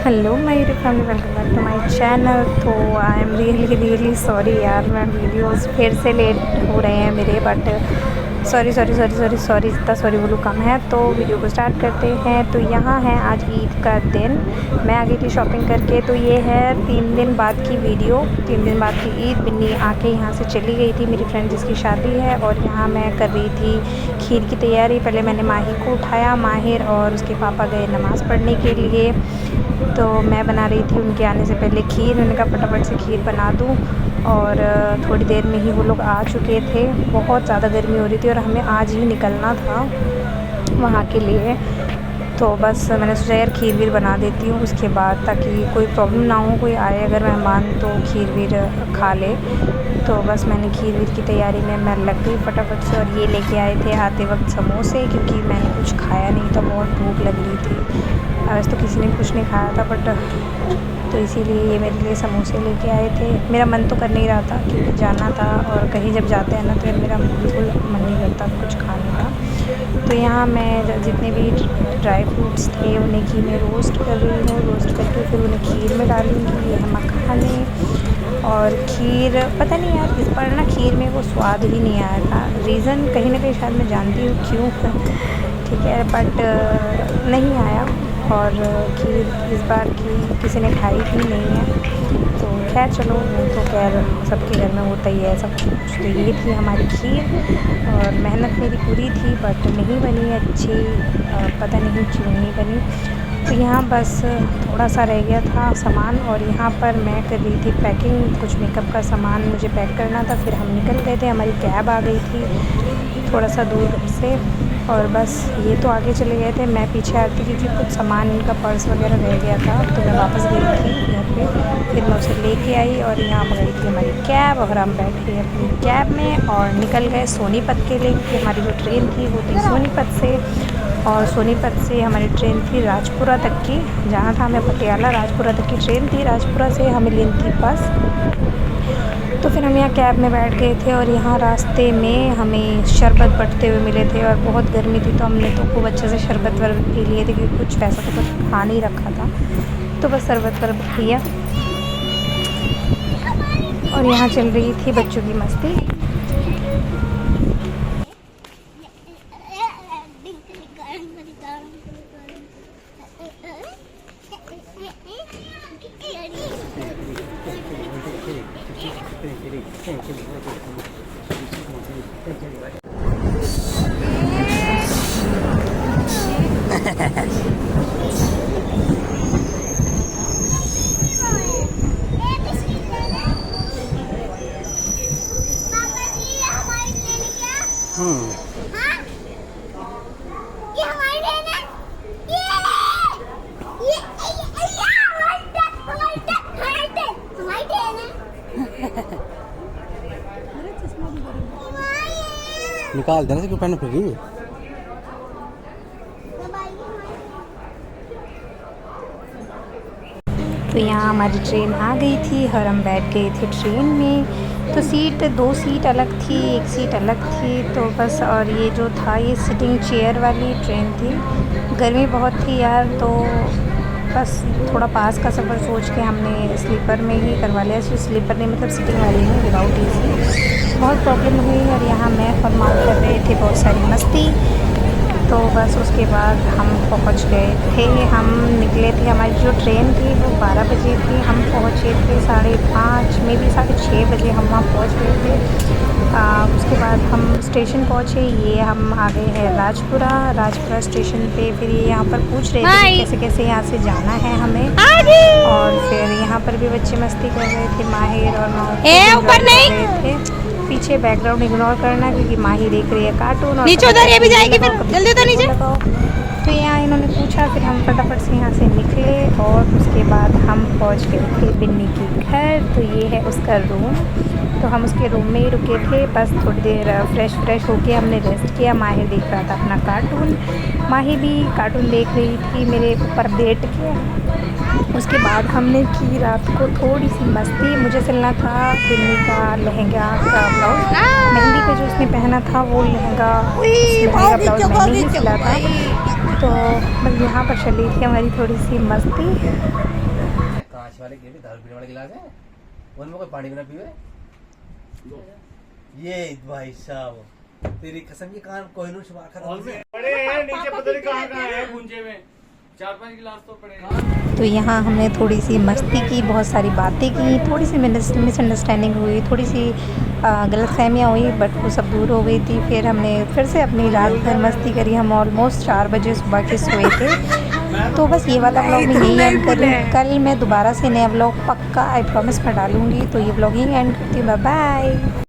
Hello my family, welcome back to my channel. तो I am really sorry यार, मैं videos फिर से लेट हो रहे हैं मेरे, बट सॉरी इतना सॉरी बोलूँ कम है। तो वीडियो को स्टार्ट करते हैं। तो यहाँ है आज ईद का दिन, मैं आ गई थी शॉपिंग करके। तो ये है 3 दिन बाद की वीडियो, 3 दिन बाद की ईद। बिन्नी आके यहाँ से चली गई थी, मेरी फ्रेंड जिसकी शादी है, और यहाँ मैं कर रही थी खीर की तैयारी। पहले मैंने माही को उठाया, माहिर और उसके पापा गए नमाज़ पढ़ने के लिए। तो मैं बना रही थी उनके आने से पहले खीर। उन्होंने कहा फटाफट से खीर बना दूँ, और थोड़ी देर में ही वो लोग आ चुके थे। बहुत ज़्यादा गर्मी हो रही थी और हमें आज ही निकलना था वहाँ के लिए। तो बस मैंने सोचा यार खीर वीर बना देती हूँ उसके बाद, ताकि कोई प्रॉब्लम ना हो, कोई आए अगर मेहमान तो खीर वीर खा ले। तो बस मैंने खीर वीर की तैयारी में मैं लग गई फटाफट से। और ये लेके आए थे आते वक्त समोसे, क्योंकि मैंने कुछ खाया नहीं था, बहुत भूख लग रही थी। वैसे तो किसी ने कुछ नहीं खाया था, बट तो इसीलिए ये मेरे लिए समोसे लेके आए थे। मेरा मन तो कर नहीं रहा था क्योंकि जाना था, और कहीं जब जाते हैं ना तो मेरा बिल्कुल मन नहीं करता कुछ खाने का। तो यहाँ मैं जितने भी ड्राई फ्रूट्स थे उन्हें घी में रोस्ट कर रही हूँ। रोस्ट करके फिर उन्हें खीर में डालूँगी। ये है मखाने और खीर। पता नहीं यार इस बार ना खीर में वो स्वाद ही नहीं आया था। रीज़न कहीं ना कहीं शायद मैं जानती हूँ क्यों, ठीक है, बट नहीं आया। और खीर इस बार की किसी ने खाई भी नहीं है। तो खैर चलो, वो तो खैर सबके घर में होता ही है सब कुछ। तो ये थी हमारी खीर, और मेहनत मेरी पूरी थी बट नहीं बनी अच्छी, पता नहीं क्यों नहीं बनी। तो यहाँ बस थोड़ा सा रह गया था सामान, और यहाँ पर मैं कर रही थी पैकिंग। कुछ मेकअप का सामान मुझे पैक करना था। फिर हम निकल गए थे, हमारी कैब आ गई थी थोड़ा सा दूर घर से, और बस ये तो आगे चले गए थे, मैं पीछे आती क्योंकि कुछ सामान इनका पर्स वगैरह रह गया था। तो मैं वापस गई थी घर पे, फिर मैं उसे लेके आई, और यहाँ पर गई थी हमारी कैब, और हम बैठ गए अपनी कैब में और निकल गए सोनीपत के लिए, क्योंकि हमारी जो ट्रेन थी वो थी सोनीपत से, और सोनीपत से हमारी ट्रेन थी राजपुरा तक की। जहाँ था हमें पटियाला, राजपुरा तक की ट्रेन थी। राजपुरा से हमें लेनी थी बस। तो फिर हम यहाँ कैब में बैठ गए थे, और यहाँ रास्ते में हमें शरबत बंटते हुए मिले थे, और बहुत गर्मी थी तो हमने तो खूब अच्छे से शरबत वर्बत पी लिए थे, क्योंकि कुछ पैसा तो कुछ खा नहीं रखा था। तो बस शरबत वर्बत पिया, और यहाँ चल रही थी बच्चों की मस्ती। निकाल देना से क्यों पहन फिर रही। तो यहाँ हमारी ट्रेन आ गई थी और हम बैठ गए थे ट्रेन में। तो सीट 2 सीट अलग थी, 1 सीट अलग थी। तो बस, और ये जो था ये सिटिंग चेयर वाली ट्रेन थी। गर्मी बहुत थी यार, तो बस थोड़ा पास का सफ़र सोच के हमने स्लीपर में ही करवा लिया। स्लीपर नहीं, मतलब सिटिंग वाली में, विदाउट एसी। बहुत प्रॉब्लम हुई, और यहाँ मैं और माँ कर रहे थे बहुत सारी मस्ती। तो बस उसके बाद हम पहुंच गए थे। हम निकले थे, हमारी जो ट्रेन थी वो 12 बजे थी, हम पहुंचे थे 5:30 में भी 6:30 बजे हम वहाँ पहुंच गए थे। उसके बाद हम स्टेशन पहुंचे। ये हम आ गए हैं राजपुरा स्टेशन पे। फिर ये यहाँ पर पूछ रहे थे कैसे कैसे यहाँ से जाना है हमें, और फिर यहाँ पर भी बच्चे मस्ती कर रहे थे। माहिर और ऊपर नहीं रहे थे। पीछे बैकग्राउंड इग्नोर करना, क्योंकि माही देख रही है कार्टून, और नीचे उधर ये भी जाएगी, फिर जल्दी तो नीचे लगाओ। तो यहाँ इन्होंने पूछा, फिर हम फटाफट से यहाँ से निकले, और उसके बाद हम पहुँच गए थे बिन्नी के घर। तो ये है उसका रूम। तो हम उसके रूम में ही रुके थे, बस थोड़ी देर फ्रेश होके हमने रेस्ट किया। माहिर देख रहा था अपना कार्टून, माही भी कार्टून देख रही थी मेरे ऊपर बैठ के। उसके बाद हमने की रात को थोड़ी सी मस्ती। मुझे सिलना था बिन्नी का लहंगा का ब्लाउज, मेहंदी पे जो उसने पहना था वो लहंगा ब्लाउज मैंने ही सिला था। तो बस यहाँ पर चली थी हमारी थोड़ी सी मस्ती। वाले के भी दारू पीने वाले गिलास है, उनमें कोई पानी बिना पीवे। ये भाई साहब तेरी कसम, ये कान कोहिनूर शुमार खत्म पड़े हैं नीचे, पता नहीं कहाँ है गुंजे में, 4-5 गिलास तो पड़े हैं। तो यहाँ हमने थोड़ी सी मस्ती की, बहुत सारी बातें की, थोड़ी सी मिसअंडरस्टैंडिंग हुई, थोड़ी सी गलतफहमियाँ हुई, बट वो सब दूर हो गई थी। फिर हमने फिर से अपनी रात भर मस्ती करी। हम ऑलमोस्ट 4 बजे सुबह के सोए थे। तो बस ये वाला व्लॉग मैं यहीं एंड कर रही हूँ। कल मैं दोबारा से नया व्लॉग पक्का आई प्रॉमिस मैं डालूँगी। तो ये व्लॉग यहीं एंड करती हूँ। Bye bye.